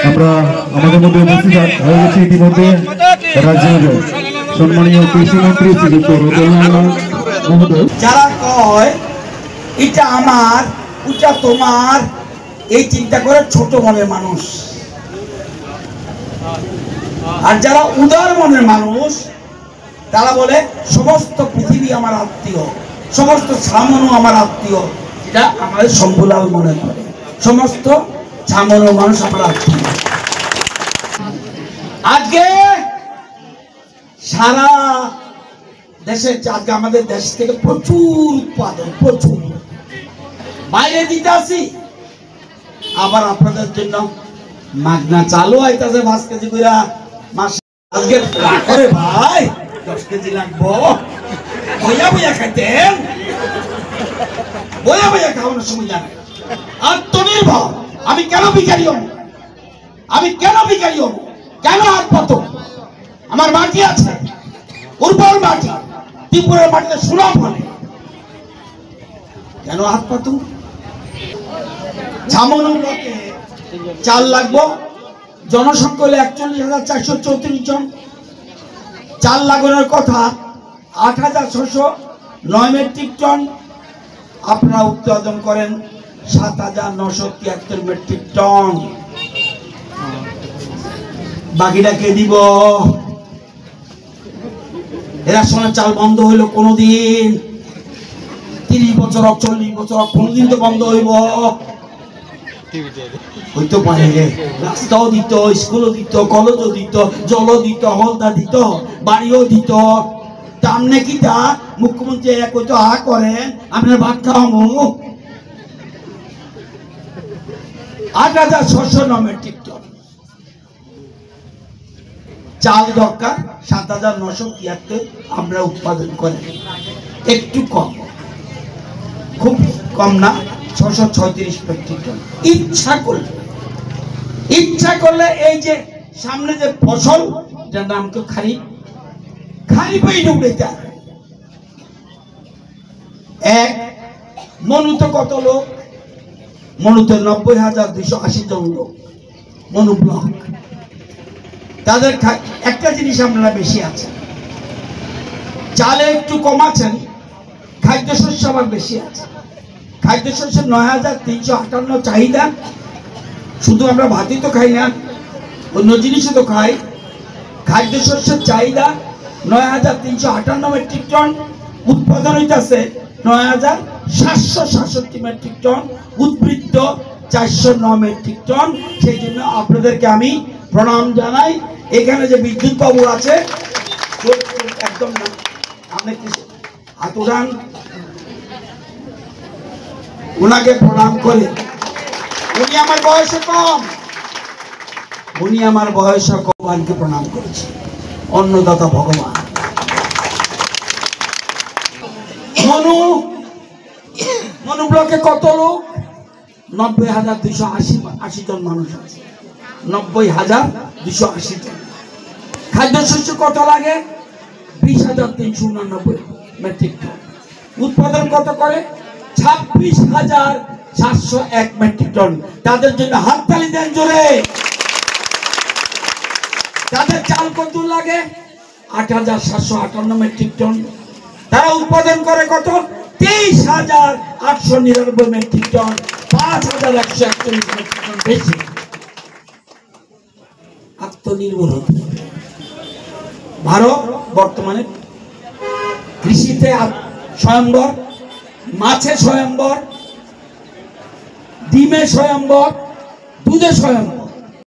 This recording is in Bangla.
আমরা আমাদের মধ্যে উপস্থিত হয়ে গেছি ইতিমধ্যে রাজ্যের সম্মানীয় কৃষি মন্ত্রী শ্রীযুক্ত রতনলাল মহোদয়। যারা কয় এটা আমার ওটা তোমার, এই চিন্তা করে ছোট মনের মানুষ। আর যারা উদার মনের মানুষ তারা বলে সমস্ত পৃথিবী আমার আত্মীয়, সমস্ত সামনও আমার আত্মীয়। এটা আমাদের শম্ভুলাল মনে করে সমস্ত সামনও মানুষ আমার আত্মীয়। আজকে সারা দেশে, আজকে আমাদের দেশ থেকে প্রচুর উৎপাদন, প্রচুর বাইরে দিতে আসি। আবার আপনাদের জন্য মাগনা চালু আইতাছে 5 কেজি করে মাস। আজকে করে ভাই 10 কেজি লাগবো, বইয়া বইয়া খাইতেন, বইয়া বইয়া খাওয়ানোর সময় জানে। আত্মনির্ভর। আমি কেন ভিখারি হব? আমি কেন ভিখারি হব? কেন হাত পাতো? আমার মাটি আছে, উর্বর মাটি, ত্রিপুরার মাটিতে সুনাম ফলে, কেন হাত পাতো? ছামনুকে চাল লাগবো, জনসংখ্যা হলে 41,434 জন। চাল লাগানোর কথা 8,609 মেট্রিক টন, আপনারা উৎপাদন করেন 7,973 মেট্রিক টন। বাকিটা কে দিব? রেশনের চাল বন্ধ হইল কোনদিন? 30 বছর 40 বছর কোনদিন তো বন্ধ হইব? হইতে পারে। রাস্তাও দিত, স্কুলও দিত, কলেজও দিত, জলও দিত, হলদা দিত, বাড়িও দিত। দাম নাকি তা মুখ্যমন্ত্রী এক হইতো আ করেন আপনার ভাত খাওয়ামো। 8,609 মেট্রিক টন চাল দরকার, 7,973 আমরা উৎপাদন করেন। একটু কম, খুব কম না, 636 মেট্রিক টন। ইচ্ছা করলে এই যে সামনে যে ফসল, যার নাম তো খারিফ, খারিফে উড়াইতে এক মনুতে কত লোক? মনুতে 90,280 জন লোক, মনু ব্লক। তাদের একটা জিনিস আপনারা বেশি আছে, চালে একটু কম আছেন, খাদ্যশস্য আবার বেশি আছে। খাদ্যশস্য 9,358 চাহিদা। শুধু আমরা ভাতই তো খাই না, অন্য জিনিসও তো খাই। খাদ্যশস্যের চাহিদা 9,358 মেট্রিক টন, উৎপাদন হইতেছে 9,767 মেট্রিক টন, উদ্বৃত্ত 409 মেট্রিক টন। সেই জন্য আপনাদেরকে আমি প্রণাম জানাই। এখানে যে বিদ্যুৎ বাবু আছে একদম না, আপনি হাত উড়ান, উনাকে প্রণাম করে। উনি আমার বয়সে কম, উনি আমার বয়সে ভগবানকে প্রণাম করেছে, অন্নদাতা ভগবান। মনু ব্লকে কত লোক? 90,280 জন মানুষ আছে, 90,280 জন। খাদ্যশস্য কত লাগে? 20,389 মেট্রিক টন। উৎপাদন কত করে? 26,701 মেট্রিক টন। তাদের জন্য হাততালি দেন জোরে। তাদের চাল কত লাগে? 8,758 মেট্রিক টন। তারা উৎপাদন করে কত? 23,899 মেট্রিক টন, 5,141 মেট্রিক টন বেশি। আত্মনির্ভর হতে হবে। ভারত বর্তমানে কৃষিতে স্বয়ম্বর, মাছে স্বয়ম্বর, ডিমে স্বয়ম্বর, দুধে স্বয়ম্বর।